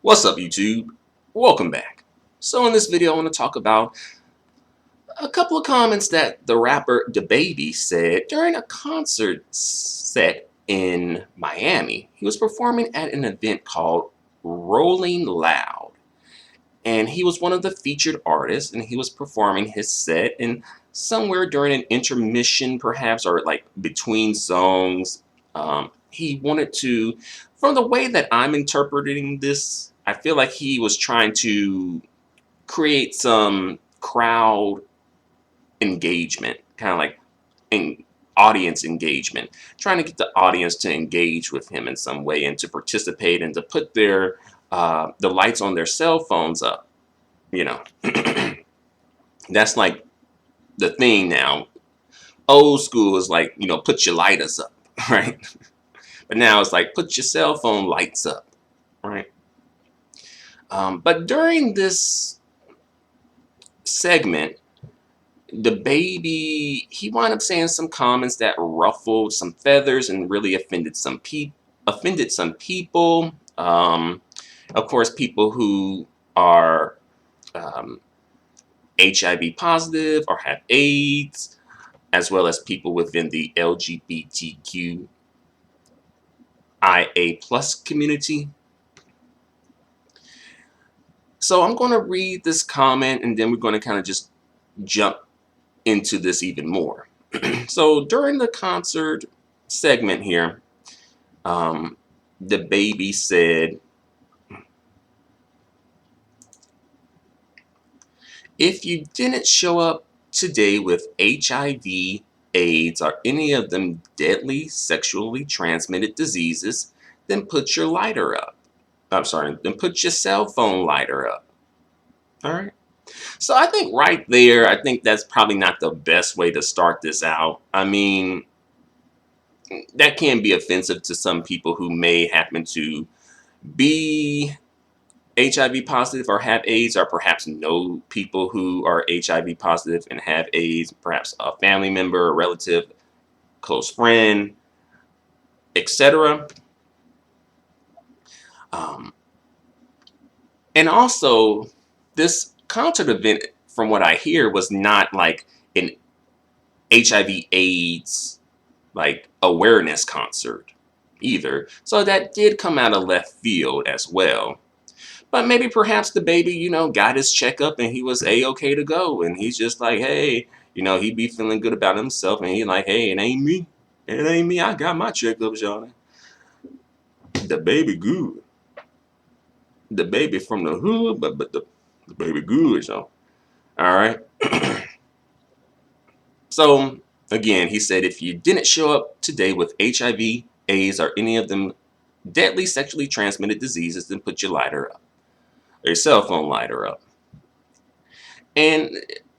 What's up, YouTube? Welcome back. So in this video, I want to talk about a couple of comments that the rapper DaBaby said during a concert set in Miami. He was performing at an event called Rolling Loud, and he was one of the featured artists, and he was performing his set, and somewhere during an intermission, perhaps, or like between songs, he wanted to, from the way that I'm interpreting this, I feel like he was trying to create some crowd engagement, kind of like in audience engagement, trying to get the audience to engage with him in some way and to participate and to put their the lights on their cell phones up. You know, that's like the thing now. Old school is like, put your lighters up, right? But now it's like put your cell phone lights up, right? But during this segment, DaBaby, he wound up saying some comments that ruffled some feathers and really offended some people. Of course, people who are HIV positive or have AIDS, as well as people within the LGBTQIA plus community. So I'm going to read this comment and then we're going to kind of just jump into this even more. So during the concert segment here, DaBaby said, if you didn't show up today with HIV, AIDS, or any of them deadly sexually transmitted diseases, then put your lighter up. I'm sorry, then put your cell phone lighter up. All right. So I think right there, I think that's probably not the best way to start this out. I mean, that can be offensive to some people who may happen to be HIV positive or have AIDS, or perhaps know people who are HIV positive and have AIDS, perhaps a family member, a relative, close friend, etc. And also, this concert event, from what I hear, was not like an HIV AIDS like awareness concert either. So that did come out of left field as well. But maybe perhaps DaBaby, got his checkup and he was A-okay to go. And he's just like, hey, he'd be feeling good about himself. And he's like, hey, it ain't me. It ain't me. I got my checkups, y'all. DaBaby good. DaBaby from the hood, but the baby good, y'all. All right. So, again, he said, if you didn't show up today with HIV, AIDS, or any of them deadly sexually transmitted diseases, then put your lighter up. Or your cell phone lighter up. And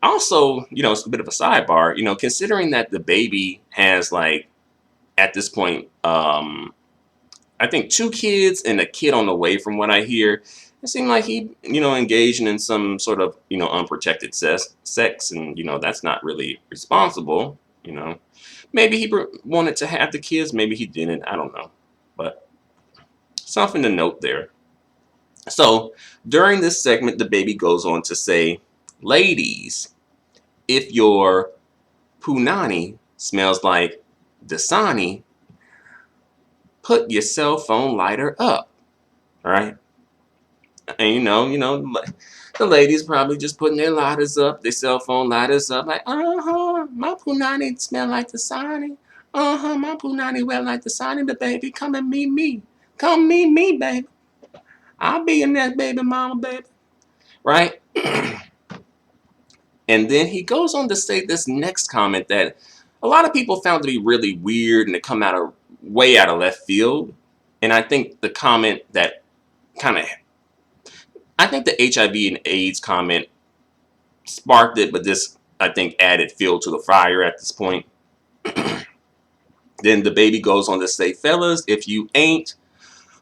also, it's a bit of a sidebar, considering that DaBaby has, like, at this point, I think 2 kids and a kid on the way from what I hear. It seemed like he, engaging in some sort of, unprotected sex, and, that's not really responsible. Maybe he wanted to have the kids, maybe he didn't, I don't know. But something to note there. So during this segment, DaBaby goes on to say, ladies, if your punani smells like Dasani, put your cell phone lighter up, right? And the ladies probably just putting their lighters up, their cell phone lighters up, like, my punani smell like Dasani. My punani well like Dasani, the baby, come and meet me. Come meet me, baby. I'll be in that baby mama, baby. Right? And then he goes on to say this next comment that a lot of people found to be really weird and to come way out of left field. And I think the comment that I think the HIV and AIDS comment sparked it, but this, I think, added fuel to the fire at this point. Then DaBaby goes on to say, fellas, if you ain't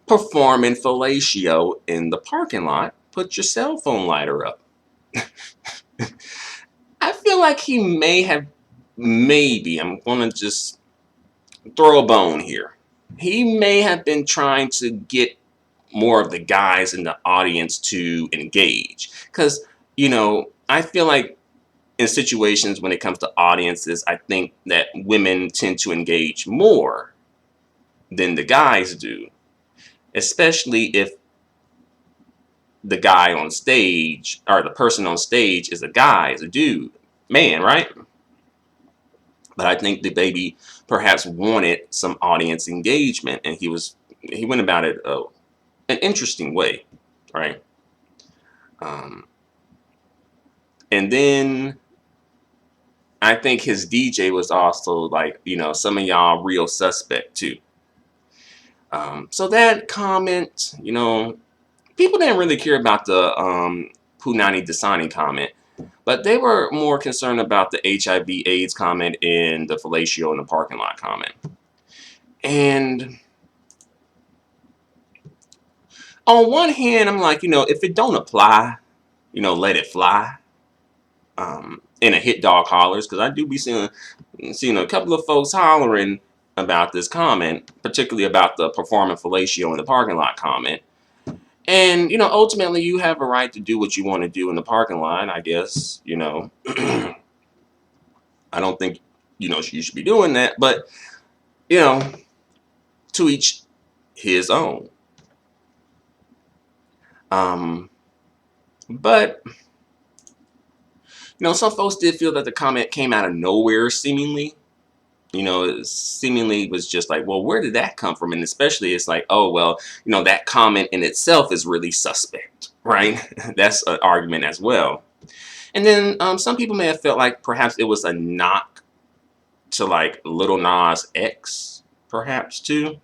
performing fellatio in the parking lot, put your cell phone lighter up. I feel like he may have, I'm going to just throw a bone here. He may have been trying to get more of the guys in the audience to engage. Because, I feel like in situations when it comes to audiences, I think that women tend to engage more than the guys do, especially if the guy on stage or the person on stage is a guy, is a dude, man, right? But I think DaBaby perhaps wanted some audience engagement, and he went about it an interesting way, right? And then I think his DJ was also like, some of y'all real suspect too. So that comment, people didn't really care about the Punani Dasani comment, but they were more concerned about the HIV AIDS comment and the fellatio in the parking lot comment. And on one hand, I'm like, if it don't apply, let it fly. In a hit dog hollers, because I do be seeing a couple of folks hollering about this comment, particularly about the performing fellatio in the parking lot comment. And, ultimately you have a right to do what you want to do in the parking lot, I guess, I don't think, you should be doing that, but, to each his own. But, some folks did feel that the comment came out of nowhere, seemingly. It seemingly was just like, well, where did that come from? And especially it's like, oh, well, that comment in itself is really suspect, right? That's an argument as well. And then some people may have felt like perhaps it was a knock to like Lil Nas X, perhaps too.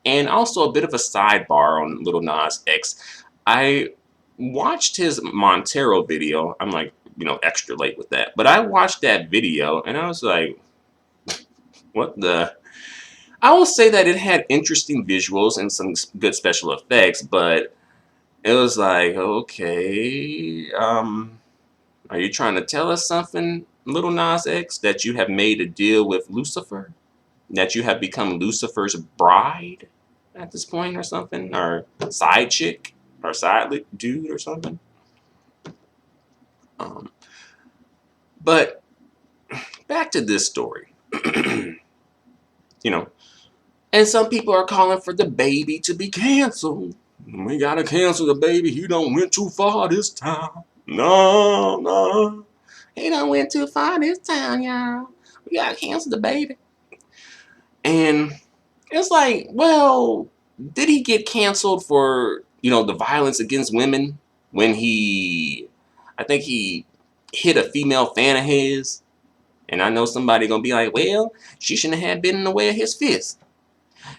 And also a bit of a sidebar on Lil Nas X. I watched his Montero video. I'm like, extra late with that. But I watched that video and I was like, what the? I will say that it had interesting visuals and some good special effects, but it was like, okay, are you trying to tell us something, Lil Nas X, that you have made a deal with Lucifer? That you have become Lucifer's bride at this point or something? Or side chick? Or side dude or something? But back to this story. And some people are calling for DaBaby to be canceled. We gotta cancel DaBaby. He done went too far this time. No. He done went too far this time, y'all. We gotta cancel DaBaby. And it's like, well, did he get canceled for, the violence against women when I think he hit a female fan of his? And I know somebody gonna be like, well, she shouldn't have been in the way of his fist.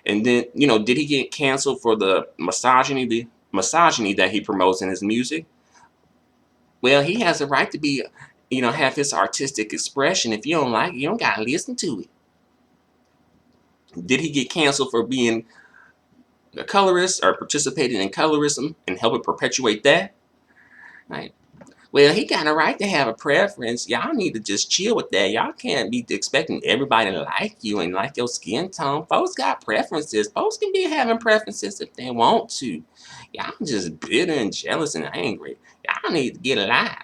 And then, did he get canceled for the misogyny that he promotes in his music? Well, he has a right to be, have his artistic expression. If you don't like it, you don't gotta listen to it. Did he get canceled for being a colorist or participating in colorism and helping perpetuate that? Right. Well, he got a right to have a preference. Y'all need to just chill with that. Y'all can't be expecting everybody to like you and like your skin tone. Folks got preferences. Folks can be having preferences if they want to. Y'all just bitter and jealous and angry. Y'all need to get alive.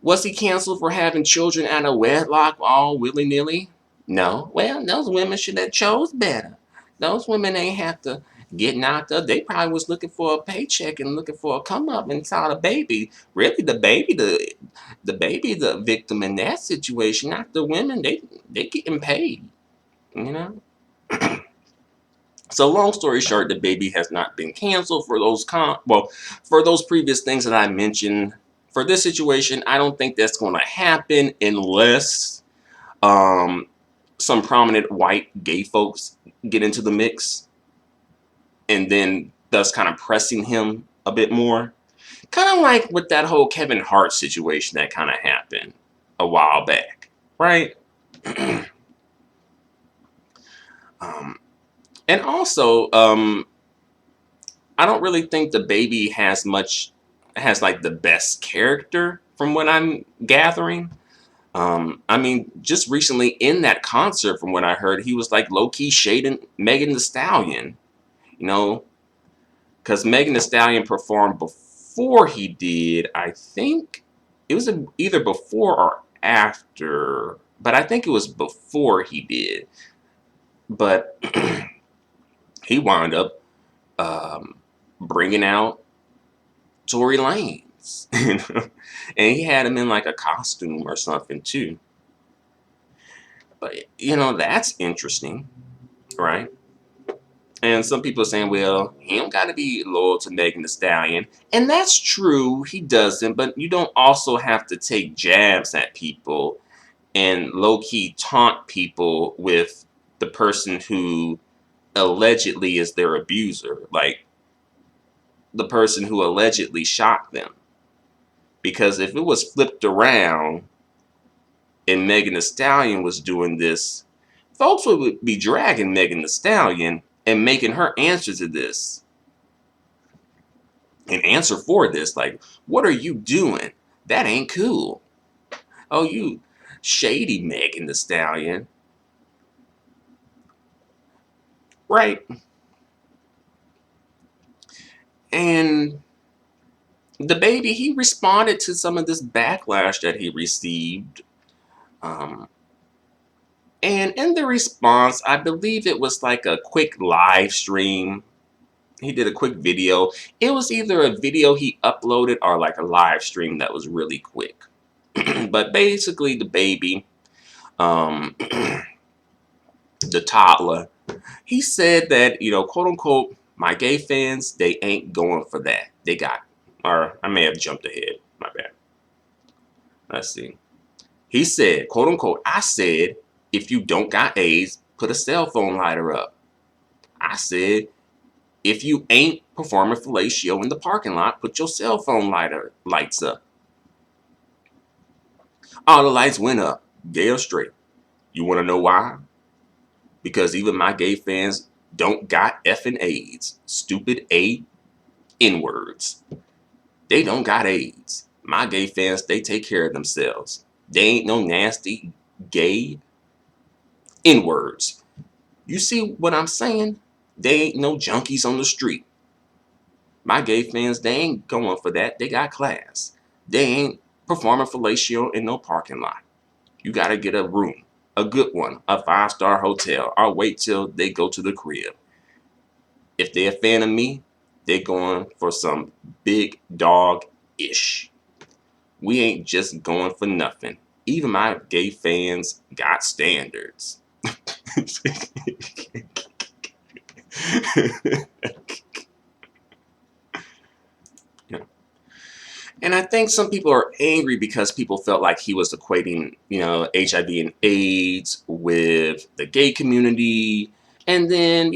Was he canceled for having children out of wedlock all willy-nilly? No. Well, those women should have chose better. Those women ain't have to get knocked up. They probably was looking for a paycheck and looking for a come up and saw the baby. Really, the baby, the victim in that situation. Not the women. They getting paid. So long story short, DaBaby has not been canceled for those for those previous things that I mentioned. For this situation, I don't think that's going to happen unless some prominent white gay folks get into the mix, and then thus kind of pressing him a bit more. Kind of like with that whole Kevin Hart situation that kind of happened a while back, right? And also, I don't really think DaBaby has like the best character from what I'm gathering. I mean, just recently in that concert, from what I heard, he was like low-key shading Megan Thee Stallion. you know, because Megan Thee Stallion performed before he did. I think it was either before or after, but I think it was before he did. But he wound up bringing out Tory Lanez, and he had him in like a costume or something too. But that's interesting, right? And some people are saying, well, he don't got to be loyal to Megan Thee Stallion. And that's true, he doesn't. But you don't also have to take jabs at people and low-key taunt people with the person who allegedly is their abuser. Like the person who allegedly shot them. Because if it was flipped around and Megan Thee Stallion was doing this, folks would be dragging Megan Thee Stallion and making her answer to this. And answer for this. Like, what are you doing? That ain't cool. Oh, you shady Megan Thee Stallion. Right? And DaBaby, he responded to some of this backlash that he received. And in the response, I believe it was like a quick live stream. He did a quick video. It was either a video he uploaded or like a live stream that was really quick. But basically, DaBaby, the toddler, he said that, quote unquote, my gay fans, they ain't going for that. They got, or I may have jumped ahead. My bad. Let's see. He said, quote unquote, I said, if you don't got AIDS, put a cell phone lighter up. I said, if you ain't performing fellatio in the parking lot, put your cell phone lights up. All the lights went up, gay or straight. You want to know why? Because even my gay fans don't got effing AIDS. Stupid N-words. They don't got AIDS. My gay fans, they take care of themselves. They ain't no nasty gay N-words. You see what I'm saying? They ain't no junkies on the street. My gay fans, they ain't going for that. They got class. They ain't performing fellatio in no parking lot. You got to get a room, a good one, a 5-star hotel, or wait till they go to the crib. If they're a fan of me, they're going for some big dog-ish. We ain't just going for nothing. Even my gay fans got standards. Yeah. And I think some people are angry because people felt like he was equating, HIV and AIDS with the gay community. And then,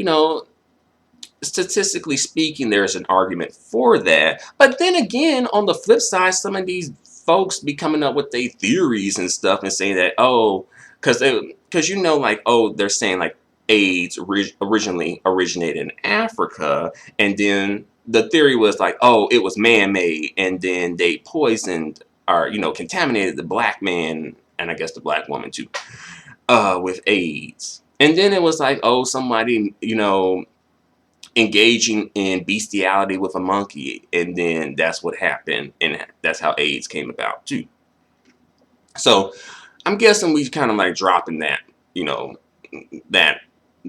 statistically speaking, there's an argument for that. But then again, on the flip side, some of these folks be coming up with their theories and stuff and saying that, oh, because they're saying like AIDS originally originated in Africa, and then the theory was like, oh, it was man-made, and then they poisoned or contaminated the black man, and I guess the black woman too, with AIDS. And then it was like, oh, somebody, engaging in bestiality with a monkey, and then that's what happened, and that's how AIDS came about too. So I'm guessing we kind of like dropping that, that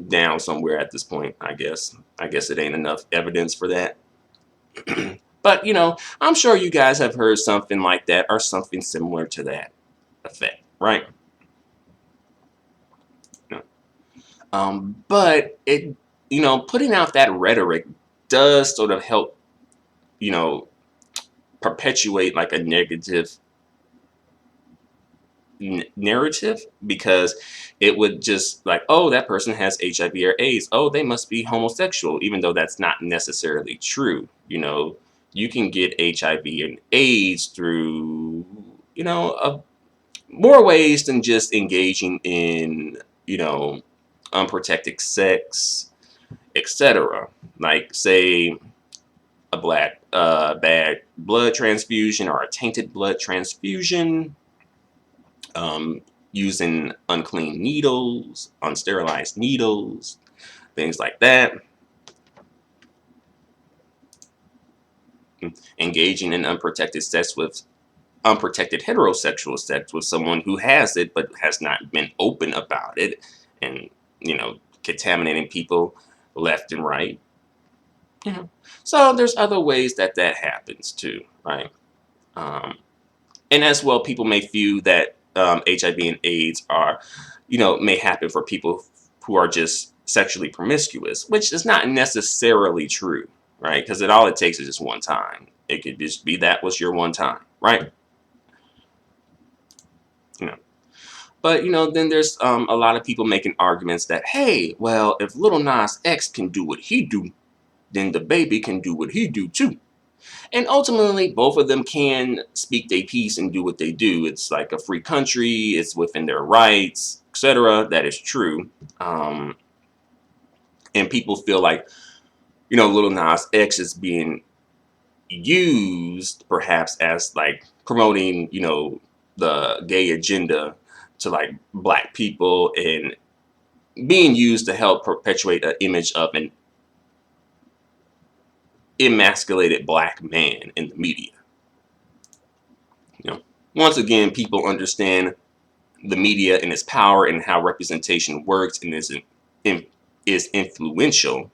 down somewhere at this point. I guess it ain't enough evidence for that. But I'm sure you guys have heard something like that or something similar to that effect, right? But it, putting out that rhetoric does sort of help, perpetuate like a negative narrative, because it would just like, oh, that person has HIV or AIDS. Oh, they must be homosexual, even though that's not necessarily true. You can get HIV and AIDS through, more ways than just engaging in, unprotected sex, etc. Like, say, a bad blood transfusion or a tainted blood transfusion, using unclean needles, unsterilized needles, things like that. engaging in unprotected heterosexual sex with someone who has it but has not been open about it, and contaminating people left and right. So there's other ways that happens too, right? And as well, people may feel that HIV and AIDS are, may happen for people who are just sexually promiscuous, which is not necessarily true, right? Because all it takes is just one time. It could just be that was your one time, right? But then there's a lot of people making arguments that, hey, well, if Lil Nas X can do what he do, then DaBaby can do what he do too. And ultimately, both of them can speak their piece and do what they do. It's like a free country. It's within their rights, etc. That is true. And people feel like, Lil Nas X is being used perhaps as like promoting, the gay agenda to like black people, and being used to help perpetuate an image of an emasculated black man in the media. Once again, people understand the media and its power and how representation works, and is influential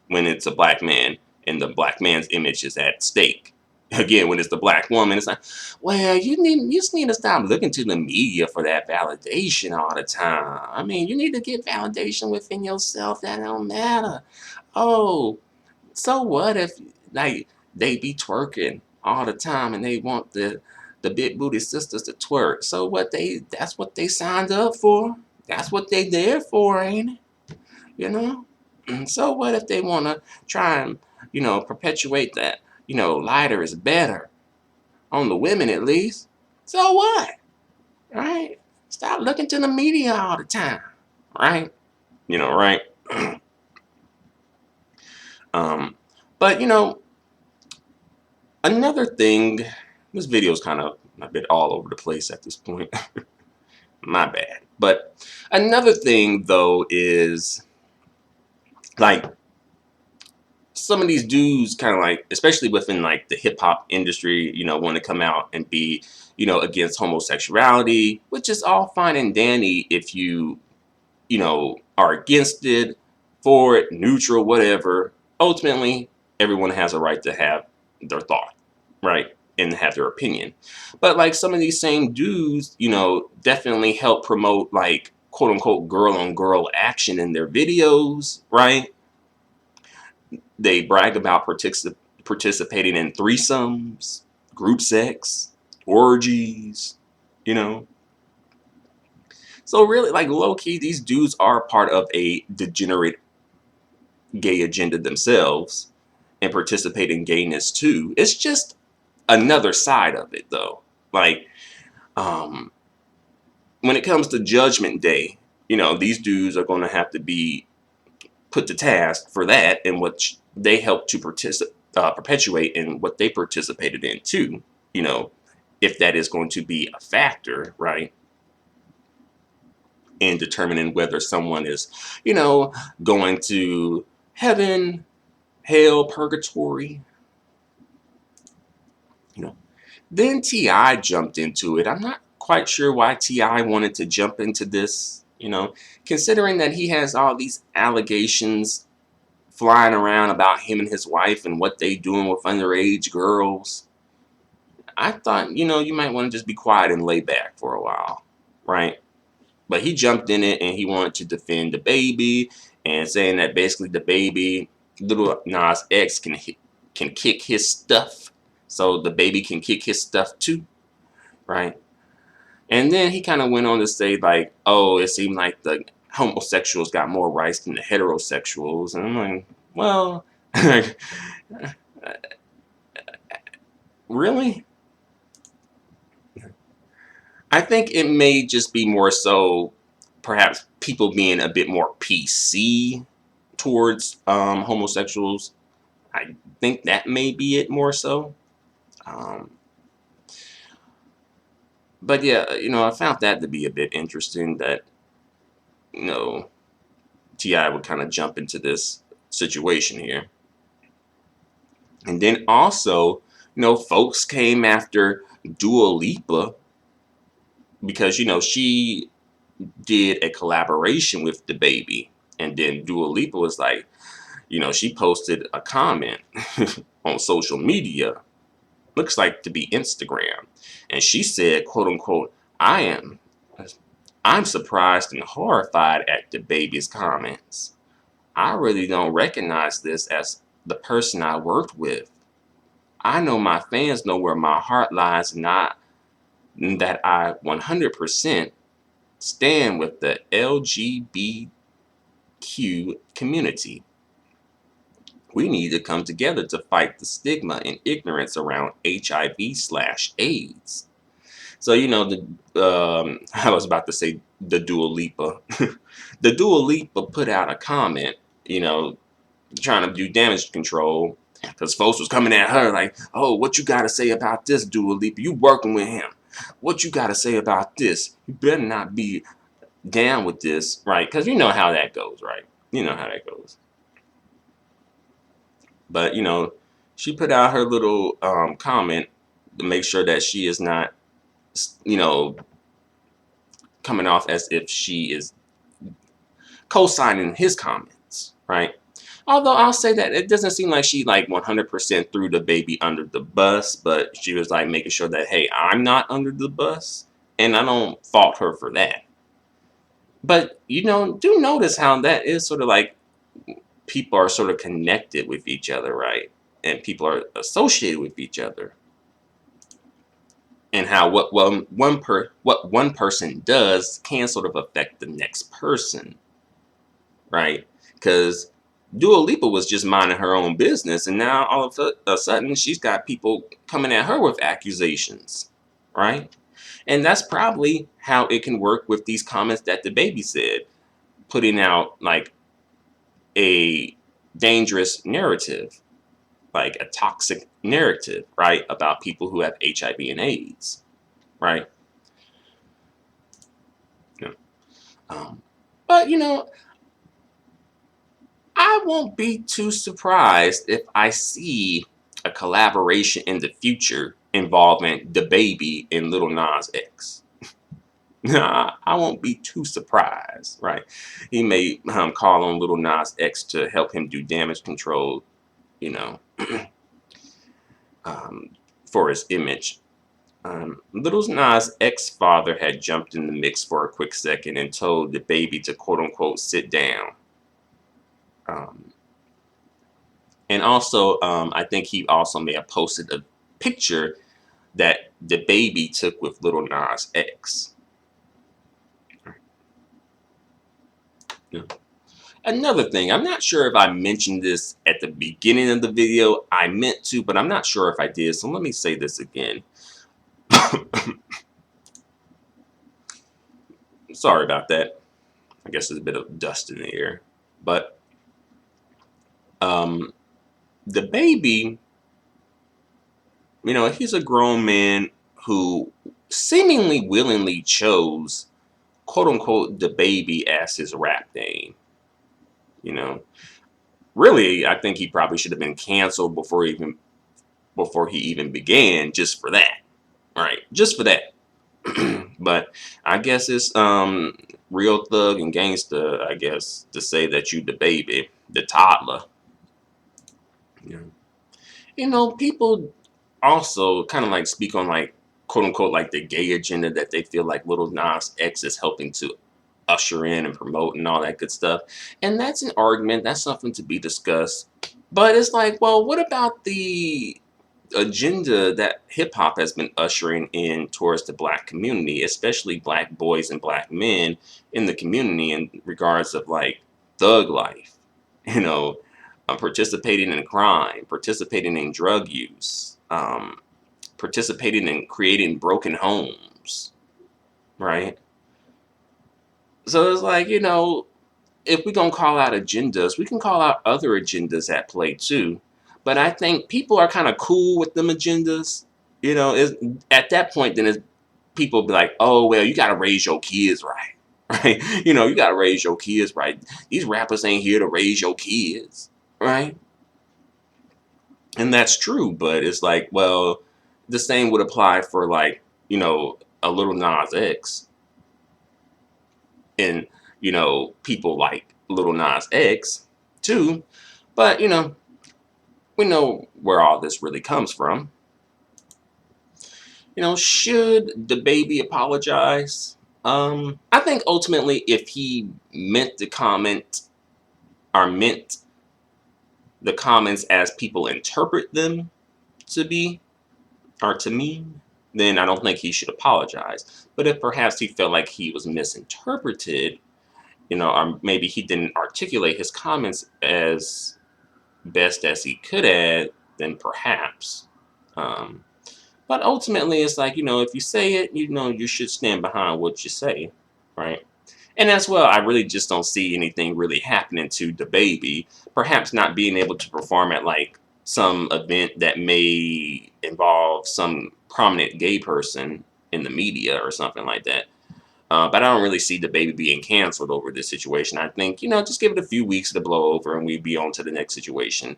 when it's a black man and the black man's image is at stake. Again, when it's the black woman, it's like, well, you just need to stop looking to the media for that validation all the time. I mean, you need to get validation within yourself. That don't matter. Oh, so what if like they be twerking all the time and they want the big booty sisters to twerk? So what, that's what they signed up for. That's what they there for, ain't it? So what if they want to try and perpetuate that lighter is better on the women at least? So what, right? Stop looking to the media all the time, right? Right? But another thing, this video is kind of a bit all over the place at this point. My bad. But another thing though is like some of these dudes kind of like, especially within like the hip hop industry, want to come out and be, against homosexuality, which is all fine and dandy if you, are against it, for it, neutral, whatever. Ultimately, everyone has a right to have their thought, right? And have their opinion. But like some of these same dudes, definitely help promote like quote unquote girl on girl action in their videos, right? They brag about participating in threesomes, group sex, orgies, So really, like low-key, these dudes are part of a degenerate gay agenda themselves and participate in gayness too. It's just another side of it though. Like, when it comes to Judgment Day, these dudes are going to have to be put to task for that and what they helped to perpetuate and what they participated in too, if that is going to be a factor, right, in determining whether someone is, going to heaven, hell, purgatory. Then T.I. jumped into it. I'm not quite sure why T.I. wanted to jump into this, considering that he has all these allegations flying around about him and his wife and what they doing with underage girls. I thought, you might want to just be quiet and lay back for a while, right? But he jumped in it and he wanted to defend DaBaby and saying that basically DaBaby, Lil Nas X can kick his stuff, so DaBaby can kick his stuff too, right? And then he kind of went on to say like, oh, it seemed like the homosexuals got more rights than the heterosexuals. And I'm like, well, really? I think it may just be more so perhaps people being a bit more PC towards homosexuals. I think that may be it more so. But yeah, I found that to be a bit interesting that, T.I. would kind of jump into this situation here. And then also, Folks came after Dua Lipa because, she did a collaboration with DaBaby. And then Dua Lipa was like, she posted a comment on social media, looks like to be Instagram. And she said, quote unquote, I'm surprised and horrified at DaBabys comments. I really don't recognize this as the person I worked with. I know my fans know where my heart lies, not that I 100% stand with the LGBTQ community. We need to come together to fight the stigma and ignorance around HIV/AIDS. So, I was about to say the Dua Lipa. The Dua Lipa put out a comment, trying to do damage control, because folks was coming at her like, oh, what you got to say about this, Dua Lipa? You working with him. What you got to say about this? You better not be down with this, right? Because you know how that goes, right? You know how that goes. But, she put out her little comment to make sure that she is not, coming off as if she is co-signing his comments, right? Although I'll say that it doesn't seem like she 100% threw DaBaby under the bus, but she was making sure that, hey, I'm not under the bus, and I don't fault her for that. But, do notice how that is sort of people are sort of connected with each other, right? And people are associated with each other. And how what one person does can sort of affect the next person, right? Because Dua Lipa was just minding her own business, and now all of a sudden she's got people coming at her with accusations, right? And that's probably how it can work with these comments that DaBaby said, putting out a dangerous narrative, a toxic narrative, right, about people who have HIV and AIDS, right? Yeah. But I won't be too surprised if I see a collaboration in the future involving DaBaby and Lil Nas X. I won't be too surprised, right? He may call on Lil Nas X to help him do damage control, for his image. Lil Nas X father had jumped in the mix for a quick second and told DaBaby to quote unquote sit down. And also, I think he also may have posted a picture that DaBaby took with Lil Nas X. Yeah. Another thing, I'm not sure if I mentioned this at the beginning of the video. I meant to, but I'm not sure if I did. So let me say this again. Sorry about that. I guess there's a bit of dust in the air. But DaBaby, he's a grown man who seemingly willingly chose quote unquote DaBaby as his rap name. Really, I think he probably should have been canceled before he even began, just for that. Right, just for that. But I guess it's real thug and gangster, I guess, to say that you DaBaby the toddler. People also kind of speak on quote unquote the gay agenda that they feel like Lil Nas X is helping to usher in and promote and all that good stuff. And that's an argument, that's something to be discussed. But it's well, what about the agenda that hip hop has been ushering in towards the black community, especially black boys and black men in the community, in regards of thug life, participating in crime, participating in drug use, participating in creating broken homes, right? So it's if we're going to call out agendas, we can call out other agendas at play too. But I think people are kind of cool with them agendas. At that point, then people be like, oh, well, you got to raise your kids right. Right? You got to raise your kids right. These rappers ain't here to raise your kids. Right? And that's true, but it's like, well, the same would apply for like, a Little Nas X and, people like Little Nas X too. But, we know where all this really comes from. Should DaBaby apologize? I think ultimately if he meant the comment or meant the comments as people interpret them to be or to mean, then I don't think he should apologize. But if perhaps he felt like he was misinterpreted, or maybe he didn't articulate his comments as best as he could have, then perhaps. But ultimately, it's like, if you say it, you should stand behind what you say, right? And as well, I really just don't see anything really happening to DaBaby. Perhaps not being able to perform at like some event that may involve some prominent gay person in the media or something like that. But I don't really see DaBaby being canceled over this situation. I think, just give it a few weeks to blow over and we'd be on to the next situation.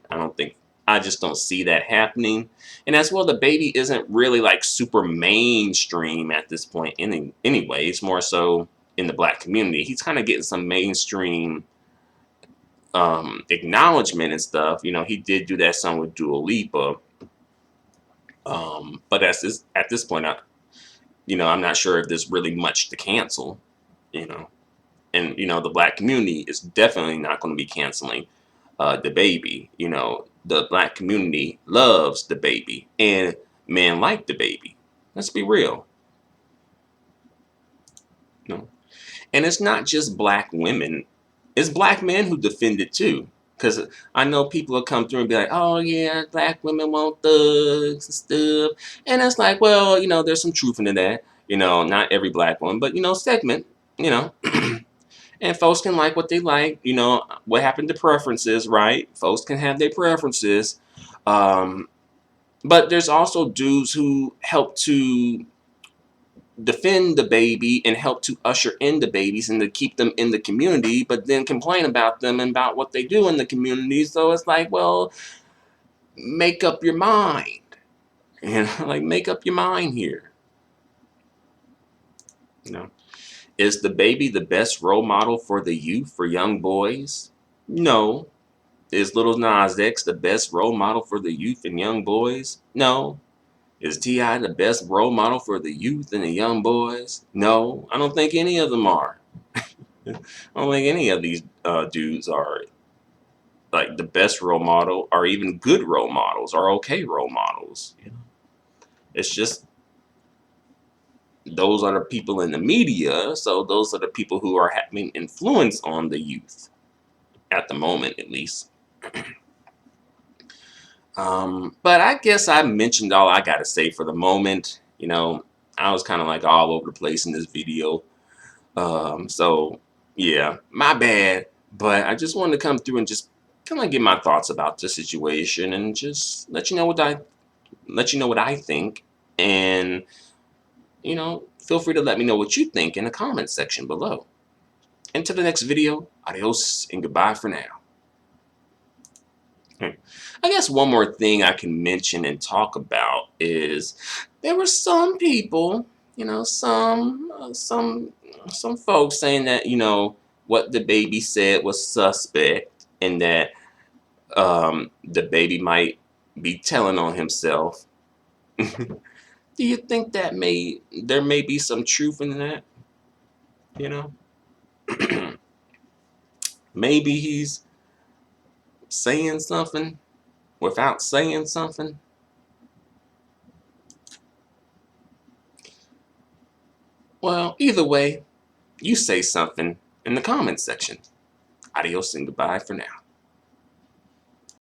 I just don't see that happening. And as well, DaBaby isn't really like super mainstream at this point anyway. It's more so in the black community. He's kind of getting some mainstream acknowledgement and stuff. He did do that song with Dua Lipa. But at this point, I'm not sure if there's really much to cancel, and the black community is definitely not going to be canceling DaBaby. The black community loves DaBaby, and men like DaBaby. Let's be real. And it's not just black women; it's black men who defend it too. Because I know people will come through and be like, oh yeah, black women want thugs and stuff. And it's like, well, there's some truth into that. Not every black woman, but, segment, and folks can like what they like. What happened to preferences, right? Folks can have their preferences. But there's also dudes who help to defend DaBaby and help to usher in DaBabies and to keep them in the community, but then complain about them and about what they do in the community. So it's like, well, make up your mind. Like make up your mind here. Is DaBaby the best role model for the youth, for young boys? No. Is Little Nas X the best role model for the youth and young boys? No. Is T.I. the best role model for the youth and the young boys? No, I don't think any of them are. I don't think any of these dudes are like the best role model or even good role models or okay role models. It's just those are the people in the media, so those are the people who are having influence on the youth at the moment, at least. But I guess I mentioned all I gotta say for the moment. I was kind of like all over the place in this video. So yeah, my bad. But I just wanted to come through and just kind of give my thoughts about the situation and just let you know what I think. And feel free to let me know what you think in the comments section below. Until the next video, adios and goodbye for now. I guess one more thing I can mention and talk about is there were some people, some folks saying that what DaBaby said was suspect and that DaBaby might be telling on himself. Do you think that there may be some truth in that? Maybe he's saying something without saying something. Well, either way, you say something in the comments section. Adios and goodbye for now.